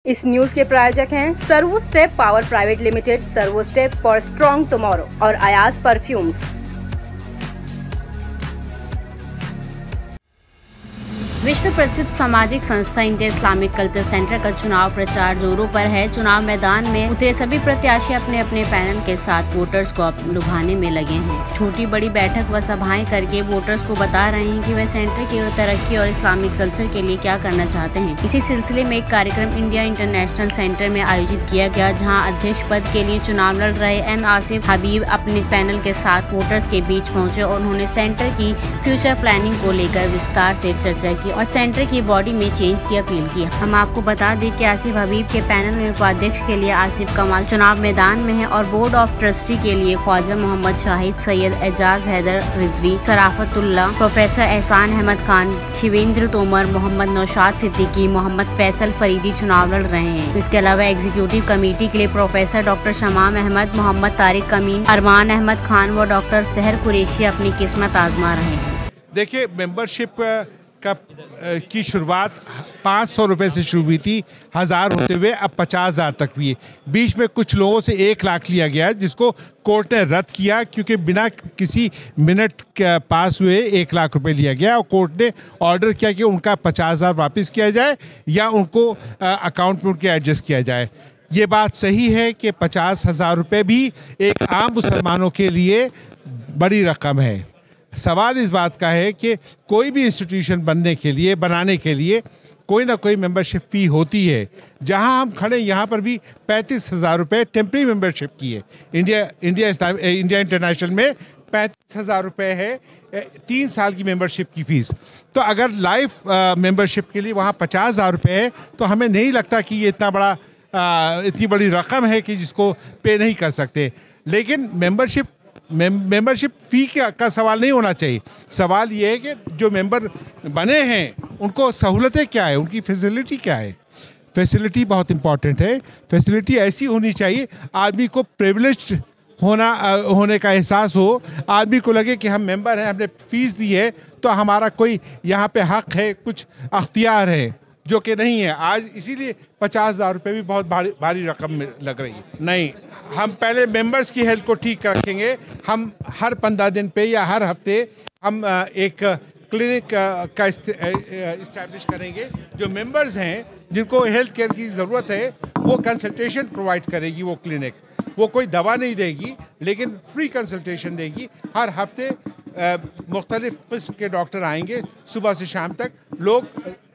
इस न्यूज के प्रायोजक हैं servo step power private limited, servo step for strong tomorrow और अयाज परफ्यूम्स। विश्व प्रसिद्ध सामाजिक संस्था इंडिया इस्लामिक कल्चर सेंटर का चुनाव प्रचार जोरों पर है। चुनाव मैदान में उतरे सभी प्रत्याशी अपने अपने पैनल के साथ वोटर्स को लुभाने में लगे हैं। छोटी बड़ी बैठक व सभाएं करके वोटर्स को बता रहे हैं कि वे सेंटर की तरक्की और इस्लामिक कल्चर के लिए क्या करना चाहते हैं। इसी सिलसिले में एक कार्यक्रम इंडिया इंटरनेशनल सेंटर में आयोजित किया गया, जहाँ अध्यक्ष पद के लिए चुनाव लड़ रहे एम आसिफ हबीब अपने पैनल के साथ वोटर्स के बीच पहुँचे और उन्होंने सेंटर की फ्यूचर प्लानिंग को लेकर विस्तार से चर्चा की और सेंटर की बॉडी में चेंज की अपील की। हम आपको बता दें कि आसिफ हबीब के पैनल में उपाध्यक्ष के लिए आसिफ कमाल चुनाव मैदान में है और बोर्ड ऑफ ट्रस्टी के लिए ख्वाजा मोहम्मद शाहिद, सैयद एजाज हैदर रिजवी, सराफतुल्ला, प्रोफेसर एहसान अहमद खान, शिवेंद्र तोमर, मोहम्मद नौशाद सिद्दीकी, मोहम्मद फैसल फरीदी चुनाव लड़ रहे हैं। इसके अलावा एग्जीक्यूटिव कमेटी के लिए प्रोफेसर डॉक्टर शमाम अहमद, मोहम्मद तारिक कमीन, अरमान अहमद खान व डॉक्टर सहर कुरैशी अपनी किस्मत आजमा रहे हैं। देखिए, मेंबरशिप की शुरुआत 500 रुपये से शुरू हुई थी, 1000 होते हुए अब 50,000 तक हुई है। बीच में कुछ लोगों से 1 लाख लिया गया, जिसको कोर्ट ने रद्द किया क्योंकि बिना किसी मिनट के पास हुए 1 लाख रुपए लिया गया और कोर्ट ने ऑर्डर किया कि उनका 50,000 वापस किया जाए या उनको अकाउंट में उनके एडजस्ट किया जाए। ये बात सही है कि 50,000 रुपये भी एक आम मुसलमानों के लिए बड़ी रकम है। सवाल इस बात का है कि कोई भी इंस्टीट्यूशन बनाने के लिए कोई ना कोई मेंबरशिप फ़ी होती है। जहां हम खड़े यहाँ पर भी 35,000 रुपये टेम्प्रेरी मेंबरशिप की है। इंडिया इंटरनेशनल में 35,000 रुपये है 3 साल की मेंबरशिप की फ़ीस। तो अगर लाइफ मेंबरशिप के लिए वहाँ 50,000 रुपये है तो हमें नहीं लगता कि ये इतनी बड़ी रकम है कि जिसको पे नहीं कर सकते। लेकिन मेंबरशिप फ़ी का सवाल नहीं होना चाहिए। सवाल ये है कि जो मेंबर बने हैं उनको सहूलतें क्या है, उनकी फैसिलिटी क्या है। फैसिलिटी बहुत इम्पॉर्टेंट है। फैसिलिटी ऐसी होनी चाहिए आदमी को प्रिविलेज्ड होने का एहसास हो, आदमी को लगे कि हम मेंबर हैं, हमने फ़ीस दी है तो हमारा कोई यहाँ पे हक है, कुछ अख्तियार है, जो कि नहीं है आज। इसीलिए 50,000 रुपये भी बहुत भारी रकम लग रही है। नहीं, हम पहले मेंबर्स की हेल्थ को ठीक रखेंगे। हम हर 15 दिन पे या हर हफ्ते हम एक क्लिनिक का इस्टेब्लिश करेंगे। जो मेंबर्स हैं जिनको हेल्थ केयर की ज़रूरत है वो कंसल्टेशन प्रोवाइड करेगी। वो क्लिनिक वो कोई दवा नहीं देगी लेकिन फ्री कंसल्टेशन देगी। हर हफ्ते मुख्तलिफ किस्म के डॉक्टर आएंगे सुबह से शाम तक।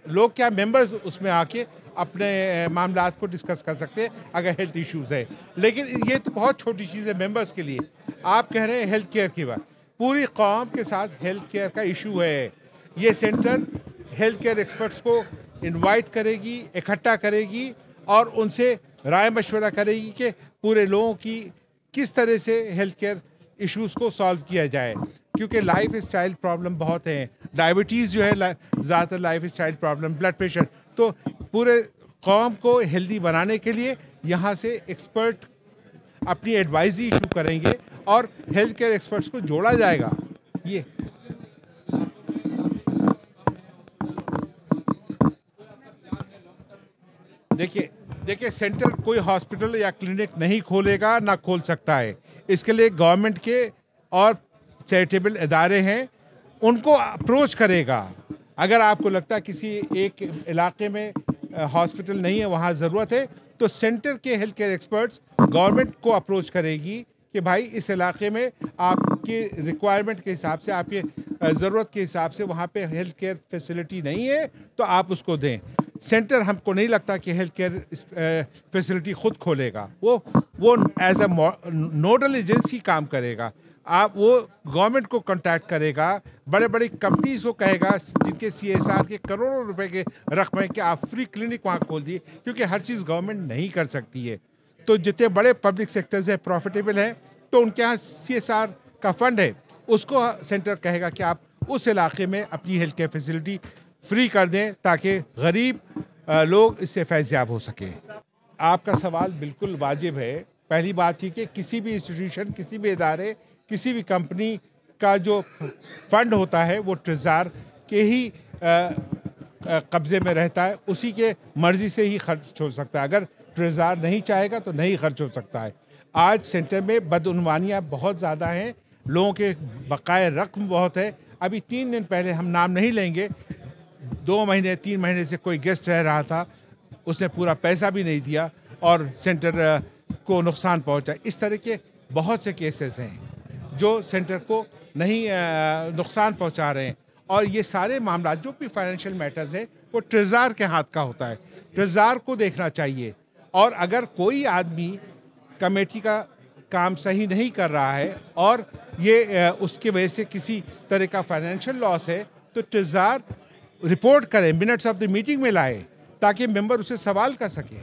लोग क्या मेंबर्स उसमें आके अपने मामलात को डिस्कस कर सकते हैं अगर हेल्थ इश्यूज़ है। लेकिन ये तो बहुत छोटी चीज़ है मेंबर्स के लिए। आप कह रहे हैं हेल्थ केयर की बात, पूरी कौम के साथ हेल्थ केयर का इशू है। ये सेंटर हेल्थ केयर एक्सपर्ट्स को इनवाइट करेगी, इकट्ठा करेगी और उनसे राय मशवरा करेगी कि पूरे लोगों की किस तरह से हेल्थ केयर इश्यूज़ को सॉल्व किया जाए। क्योंकि लाइफ स्टाइल प्रॉब्लम बहुत हैं। डायबिटीज़ जो है ज़्यादातर life style problem, blood pressure. तो पूरे कौम को हेल्दी बनाने के लिए यहाँ से एक्सपर्ट अपनी एडवाइजरी इशू करेंगे और हेल्थ केयर एक्सपर्ट्स को जोड़ा जाएगा। ये देखिए सेंटर कोई हॉस्पिटल या क्लिनिक नहीं खोलेगा, ना खोल सकता है। इसके लिए गवर्नमेंट के और चैरिटेबल इदारे हैं, उनको अप्रोच करेगा। अगर आपको लगता है किसी एक इलाके में हॉस्पिटल नहीं है, वहाँ ज़रूरत है, तो सेंटर के हेल्थ केयर एक्सपर्ट्स गवर्नमेंट को अप्रोच करेगी कि भाई इस इलाके में आपके रिक्वायरमेंट के हिसाब से, आपके ज़रूरत के हिसाब से वहाँ पे हेल्थ केयर फैसिलिटी नहीं है तो आप उसको दें। सेंटर हमको नहीं लगता कि हेल्थ केयर फैसिलिटी ख़ुद खोलेगा। वो एज अ नोडल एजेंसी काम करेगा। वो गवर्नमेंट को कांटेक्ट करेगा, बड़े बड़ी कंपनीज को कहेगा जिनके CSR के करोड़ों रुपए के रकम है कि आप फ्री क्लिनिक वहाँ खोल दिए, क्योंकि हर चीज़ गवर्नमेंट नहीं कर सकती है। तो जितने बड़े पब्लिक सेक्टर्स हैं, प्रॉफिटेबल हैं, तो उनके यहाँ CSR का फंड है, उसको सेंटर कहेगा कि आप उस इलाके में अपनी हेल्थ केयर फैसिलिटी फ्री कर दें ताकि गरीब लोग इससे फैज़याब हो सकें। आपका सवाल बिल्कुल वाजिब है। पहली बात ये कि किसी भी इंस्टीट्यूशन, किसी भी इदारे, किसी भी कंपनी का जो फंड होता है वो ट्रेज़र के ही कब्जे में रहता है, उसी के मर्जी से ही खर्च हो सकता है। अगर ट्रेज़र नहीं चाहेगा तो नहीं खर्च हो सकता है। आज सेंटर में बदउनवानियाँ बहुत ज़्यादा हैं, लोगों के बकाए रकम बहुत है। अभी 3 दिन पहले, हम नाम नहीं लेंगे, 2 महीने 3 महीने से कोई गेस्ट रह रहा था, उसने पूरा पैसा भी नहीं दिया और सेंटर को नुकसान पहुंचा। इस तरह के बहुत से केसेस हैं जो सेंटर को नहीं नुकसान पहुंचा रहे हैं। और ये सारे मामला जो भी फाइनेंशियल मैटर्स है वो ट्रेज़र के हाथ का होता है, ट्रेज़र को देखना चाहिए। और अगर कोई आदमी कमेटी का काम सही नहीं कर रहा है और ये उसकी वजह से किसी तरह का फाइनेंशियल लॉस है, तो ट्रेज़र रिपोर्ट करें, मिनट्स ऑफ द मीटिंग में लाए, ताकि मेंबर उसे सवाल कर सके।